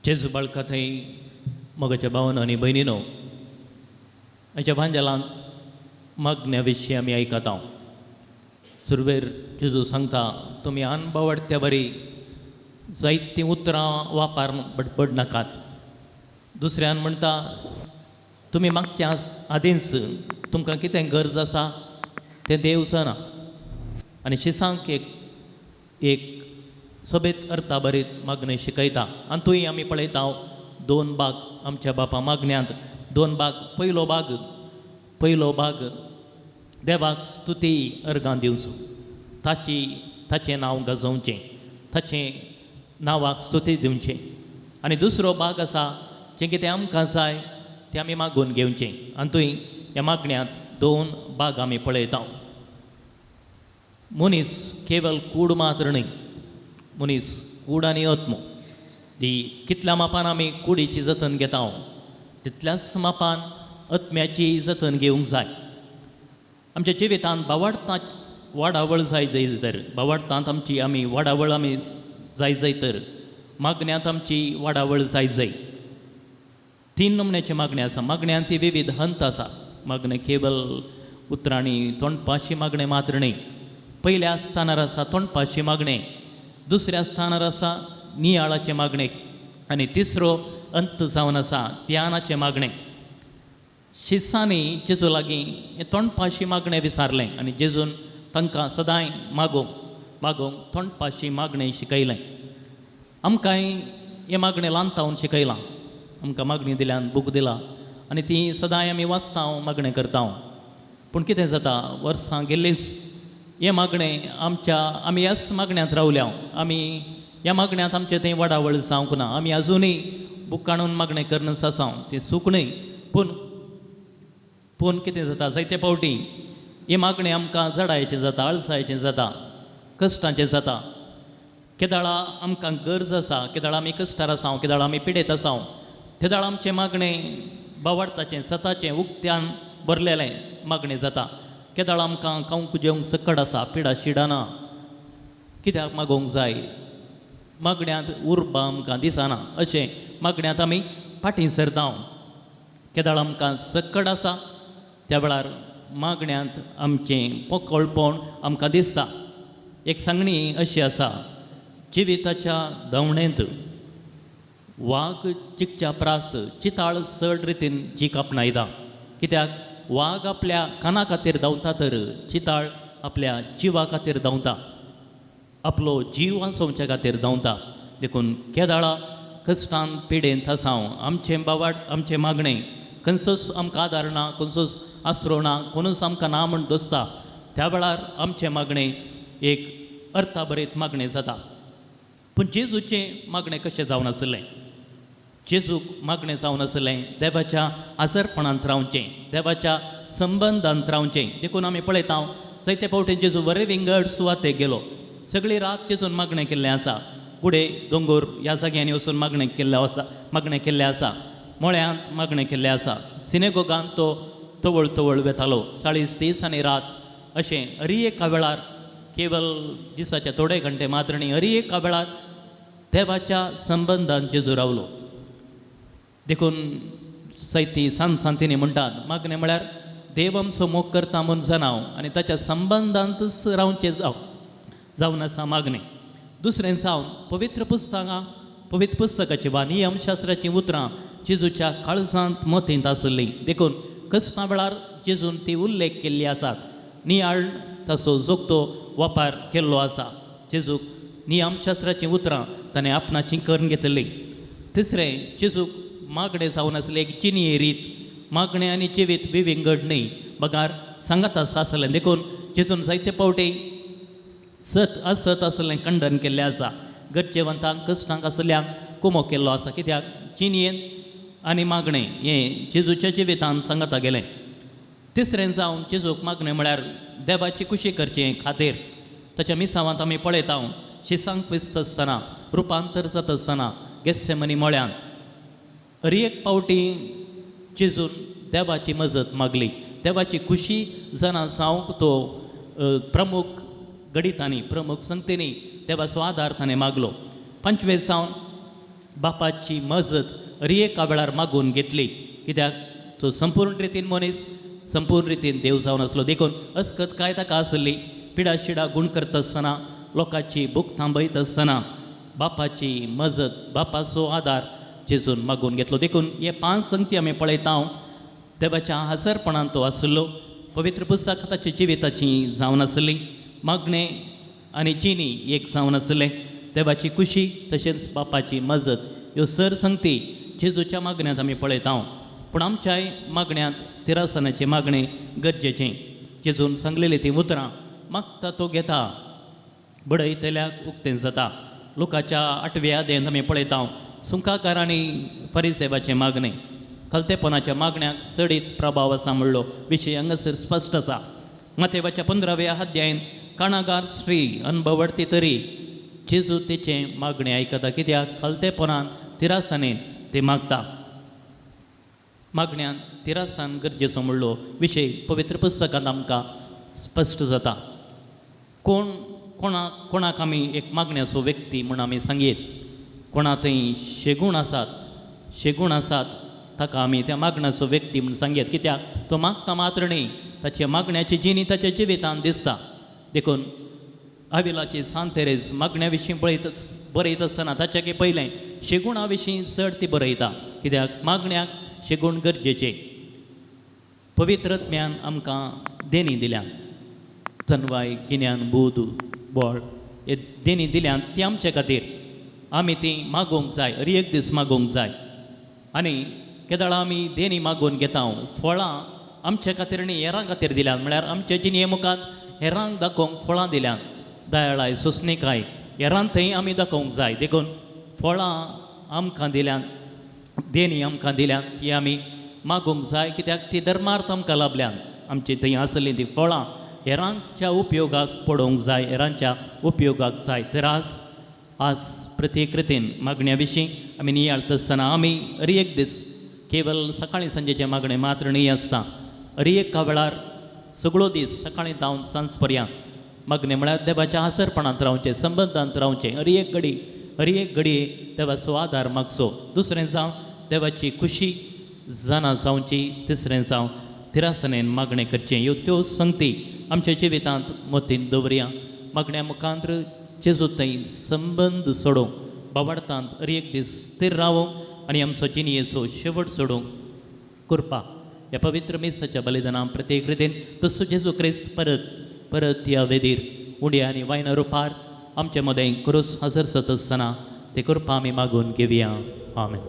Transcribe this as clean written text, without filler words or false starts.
जेजू बाळका थंय मोगाच्या भावन आनी भयणीनो हाच्या भांजलांत मागण्या विशीं आमी आयकता. सुरवेर जेजू सांगता तुमी अनबावडत्या बरी जायतीं उतरां वापरून बडबड नाकात. दुसऱ्यान म्हणटा तुमी मागच्या आदींच तुमकां कितें गरज आसा तें देव जाणा. आनी शिसांक एक सोबेत अर्था बरीत मागणें शिकयता. आनी थंय आमी पळयता 2 भाग आमच्या बापा मागण्यांत 2 भाग. पयलो भाग देवाक स्तुती अर्गां दिवचो, ताचें नांव गाजोवचें, ताचें नांवाक स्तुती दिवचें. आनी दुसरो भाग आसा जें कितें आमकां जाय तें आमी मागून घेवचें. आनी थंय ह्या मागण्यांत 2 भाग आमी पळयता. मनीस केवल कूड मात्र न्हय, मनीस कूड आनी आत्मो दी कितल्या मापान आमी कुडीची जतन घेता तितल्याच मापान आत्म्याची जतन घेवंक जाय. आमच्या जिवितांत वाडावळ जाय तर भावार्थांत आमची आमी वाडावळ आमी जाय तर मागण्यांत आमची वाडावळ जाय. 3 नमण्याचे मागणे आसा. मागण्यांत ती विविध हंत आसा. मागणें केवल उतरांनी तोंडपाशी मागणें मात्र न्हय. पयल्या स्थानार आसा तोंडपाशी मागणें, दुसऱ्या स्थानार आसा नियाळाचें मागणें आनी तिसरो अंत जावन आसा ध्यानाचें मागणें. शिसांनी जेजू लागीं हें तोंडपाशी मागणें विचारलें आनी जेजून तांकां सदांय मागोवंक तोंडपाशी मागणें शिकयलें. आमकांय हें मागणें ल्हानतावन शिकयलां. आमकां मागणी दिल्यान बूक दिला आनी ती सदांय आमी वाचता मागणें करता. पूण कितें जाता वर्सां गेल्लींच हें मागणें आमी ह्याच मागण्यांत रावल्या. आमी ह्या मागण्यांत आमचें थंय वाडावळ जावंक ना. आमी आजुनूय बूक काडून मागणें करनच आसा. तें सूख न्हय. पूण कितें जाता जायते फावटी ही मागणी आमकां जडायेचें जाता, आळसायेचें जाता, कश्टाचें जाता. केदाळा आमकां गरज आसा, केदाळा आमी कश्टार आसा, केदाळा आमी पिडेत आसा, तेदाळ आमचें मागणें भावार्थाचें सताचें उक्त्यान भरलेलें मागणें जाता. केदाळ आमकां खावंक जेवंक सकड आसा, पिडा शिडा ना. कित्याक मागोवंक जाय? मागण्यांत उर्बा आमकां दिसना. अशें मागण्यांत आमी फाटीं सरता. केदाळ आमकां सकड आसा त्या वेळार मागण्यांत आमचें पोकळपण आमकां दिसता. एक सांगणी अशी आसा, जिविताच्या धांवणेंत वाग चिकच्या प्रास चिताळ चड रितीन जीक आपणायता. कित्याक वाग आपल्या काना खातीर धांवता तर चिताळ आपल्या जिवा खातीर धांवता, आपलो जीव वाचोवच्या खातीर धांवता. देखून केदाळा कश्टान पिडेंत आसा आमचें मागणें खंयचोच आमकां आदार ना, खंयचोच आसरो ना, कोणूच आमकां ना म्हूण दोसता. त्या वेळार आमचें मागणें एक अर्था बरीत मागणें जाता. पूण जेजूचें मागणें कशें जावन आसलें? जेजूक मागणें जावन आसलें देवाच्या आजरपणांत रावचें, देवाच्या संबंदांत रावचें. देखून आमी पळयता जायते फावटी जेजू बरे विंगड सुवातेक गेलो. सगळी रात जेजून मागणें केल्लें आसा. कुडे दोंगूर ह्या जाग्यांनी वचून मागणें केल्लें आसा. मोळ्यांत मागणें केल्लें आसा. सिनेगोगांत तो तवळ वेतालो 40 दीस आनी रात. अशें हरी एका वेळार, केवल दिसाच्या थोडे घंटे मात्र न्ही, हरी एका वेळार देवाच्या संबंदांत जेजू रावलो. देखून सैती सांतीनी म्हणटात मागणें म्हळ्यार देव आमचो मोग करता म्हूण जाणाव आनी ताच्या संबंदांतच रावचें जावन आसा मागणें. दुसरें जावन पवित्र पुस्तकाची वा नियमशास्त्राचीं उतरां जेजूच्या काळजांत मतींत आसलीं. देखून कश्टा वेळार जेजून ती उल्लेख केल्ली आसात. नियाळ ताचो जोगतो वापर केल्लो आसा. जेजूक नियमशास्त्राचीं उतरां ताणें आपणाचीं करून घेतलीं. तिसरें, जेजूक मागणें जावन आसलें एक चिनी रीत. मागणें आनी जिवीत विविंगड न्हय, बगार सांगात आसलें. देखून जेजून जायते फावटी सत आसलें खंडन केल्लें आसा. गरजेवंतांक कश्टांक आसल्यांक कुमो केल्लो आसा. कित्याक चिनयेन आनी मागणें हें जेजूच्या जिवितांत सांगता गेलें. तिसरें जावन जेजूक मागणें म्हळ्यार देवाची खुशी करचे खातीर. ताच्या मिसांवांत आमी पळयता शिसांक विस्त आसतना, रुपांतर जाता आसतना गेत्सेमनी मोळ्यान हर एक फावटी जेजून देवाची मजत मागली. देवाची खुशी जाणा जावंक तो प्रमुख गणितांनी, प्रमुख संगतींनी देवाचो आदार ताणें मागलो. 25 जावन बापाची मजत एका वेळार मागून घेतली, कित्याक तो संपूर्ण रितीन मनीस, संपूर्ण रितीन देव जावन आसलो. देखून अस्कत काय ताका आसली, पिडा शिडा गूण करता आसतना, लोकांची भूक थांबयत आसतना बापाची मजत, बापाचो आदार जेजून मागून घेतलो. देखून हे 5 संगती आमी पळयता. देवाच्या हजरपणान तो आसलो. पवित्र पुस्तक ताची जिविताची जावन आसली. मागणे आनी जिनी एक जावन आसले. देवाची खुशी तशेंच बापाची मजत ह्यो सर संगती जेजूच्या मागण्यांत आमी पळयता. पूण आमच्याय मागण्यांत तिरासनाचें मागणें गरजेचें. जेजून सांगलेलीं तीं उतरां मागता तो घेता, बडयतल्याक उक्तें जाता. लोकाच्या 8व्या अध्यायांत आमी पळयता सुंकाकार आनी फरिसेवाचें मागणें. खलतेपणाच्या मागण्याक चडीत प्रभाव आसा म्हणलो विशय हांगासर स्पश्ट आसा. मत्तेवाच्या 15व्या अध्यायान काणागार स्त्री अनुभवडती तरी जेजू तेचें मागणें आयकता, कित्याक खलतेपणान तिरासनेन ते मागता. मागण्यान तिरासान गरजेचो म्हणलो विशय पवित्र पुस्तकांत आमकां स्पश्ट जाता. कोणाक आमी एक मागण्याचो व्यक्ती म्हूण आमी सांगीत. कोणा थंय शेगूण आसात ताका आमी त्या मागण्याचो व्यक्ती म्हूण सांगीत, कित्याक तो मागता मात्र न्ही, ताच्या मागण्याची जिणी ताच्या जिवितांत दिसता. देखून आविलाची सांत तेरेज मागण्या विशीं बरयत आसतना ताच्याके पयलें शेगुणा विशीं चड ती बरयता, कित्याक मागण्याक शेगूण गरजेचें. पवित्रत्म्यान आमकां देणी दिल्यान, तनवाय गिन्यान बूद बोड हे देणी दिल्यान ती आमचे खातीर आमी ती मागोवंक जाय, एक दीस मागोवंक जाय. आनी केदाळा आमी देणी मागून घेता, फळां आमचे खातीर आनी हेरां खातीर दिल्यान, म्हळ्यार आमचे जिणे मुखांत हेरांक दाखोवंक फळां दिल्यान, दयाळाय सोंसणीकाय हेरां थंय आमी दाखोवंक जाय. देखून फळां आमकां दिल्यान, देणी आमकां दिल्यान ती आमी मागोवंक जाय, कित्याक ती धर्मार्थ आमकां लाभल्यान आमची थंय आसलीं ती फळां हेरांच्या उपयोगाक पडोवंक जाय, हेरांच्या उपयोगाक जाय. तर आज प्रत्येक रितीन मागण्या विशीं आमी नियाळत आसतना आमी एक दीस केवल सकाळीं सांजेचे मागणें मात्र न्ही आसता. एका वेळार सगळो दीस सकाळीं जावन सांज पर्यंत मागणें म्हळ्यार देवाच्या आसरपणांत रावचें, संबंदांत रावचें. एक घडये देवाचो आदार मागचो. दुसरें जावं देवाची खुशी जाणा जावची. तिसरें जावं तिरासनेन मागणें करचें. ह्यो त्यो संगती आमच्या जिवितांत मोतीन दवरया. मागण्या मुखांत्र जेजू थंय संबंद सोडूंक, बावडतांत एक दीस स्थिर रावूंक आनी आमचो जिणयेचो शेवट सोडूंक करपा ह्या पवित्र मेसाच्या बलिदानां प्रत्येक रितीन तसो जेजू क्रिस्त परत ह्या वेदीर उड्या आनी वायना रुपार आमचे मदें क्रूस हजर जाता आसतना ते करपा आमी मागून घेवया. आमेन.